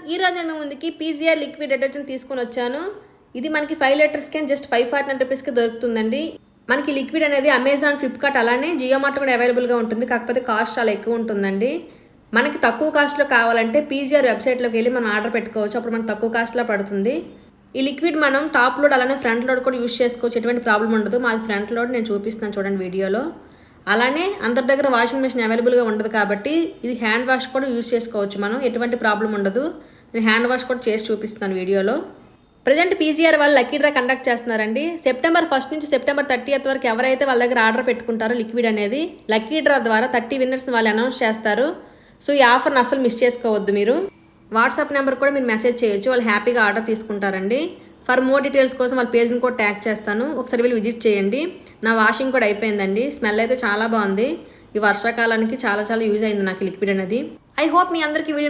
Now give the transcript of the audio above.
ఈరోజు నేను ముందుకి పీజీఆర్ లిక్విడ్ డిటర్జెంట్ తీసుకొని వచ్చాను. ఇది మనకి 5 లీటర్స్ క్యాన్ జస్ట్ 549 రూపీస్కి దొరుకుతుందండి. మనకి లిక్విడ్ అనేది అమెజాన్, ఫ్లిప్కార్ట్ అలానే జియో మార్ట్ కూడా అవైలబుల్గా ఉంటుంది. కాకపోతే కాస్ట్ చాలా ఎక్కువ ఉంటుందండి. మనకి తక్కువ కాస్ట్లో కావాలంటే పీజీఆర్ వెబ్సైట్లోకి వెళ్ళి మనం ఆర్డర్ పెట్టుకోవచ్చు. అప్పుడు మనకు తక్కువ కాస్ట్లో పడుతుంది. ఈ లిక్విడ్ మనం టాప్ లోడ్ అలానే ఫ్రంట్ లోడ్ కూడా యూజ్ చేసుకోవచ్చు. ఎటువంటి ప్రాబ్లం ఉండదు. మాది ఫ్రంట్ లోడ్, నేను చూపిస్తున్నాను చూడండి వీడియోలో. అలానే అందరి దగ్గర వాషింగ్ మెషిన్ అవైలబుల్గా ఉండదు కాబట్టి ఇది హ్యాండ్ వాష్ కూడా యూజ్ చేసుకోవచ్చు. మనం ఎటువంటి ప్రాబ్లం ఉండదు. నేను హ్యాండ్ వాష్ కూడా చేసి చూపిస్తున్నాను వీడియోలో. ప్రజెంట్ పీజీఆర్ వాళ్ళు లక్కీ డ్రా కండక్ట్ చేస్తున్నారండి. సెప్టెంబర్ 1 నుంచి సెప్టెంబర్ 30 వరకు ఎవరైతే వాళ్ళ దగ్గర ఆర్డర్ పెట్టుకుంటారో లిక్విడ్ అనేది లక్కీ డ్రా ద్వారా 30 విన్నర్స్ వాళ్ళు అనౌన్స్ చేస్తారు. సో ఈ ఆఫర్ని అసలు మిస్ చేసుకోవద్దు. మీరు వాట్సాప్ నెంబర్ కూడా మీరు మెసేజ్ చేయొచ్చు. వాళ్ళు హ్యాపీగా ఆర్డర్ తీసుకుంటారండి. ఫర్ మోర్ డీటెయిల్స్ కోసం వాళ్ళ పేజ్ని కూడా ట్యాగ్ చేస్తాను. ఒకసారి వీళ్ళు విజిట్ చేయండి. నా వాషింగ్ కూడా అయిపోయిందండి. స్మెల్ అయితే చాలా బాగుంది. ఈ వర్షాకాలానికి చాలా యూజ్ అయింది నాకు లిక్విడ్ అనేది. ఐ హోప్ మీ అందరికీ వీడియో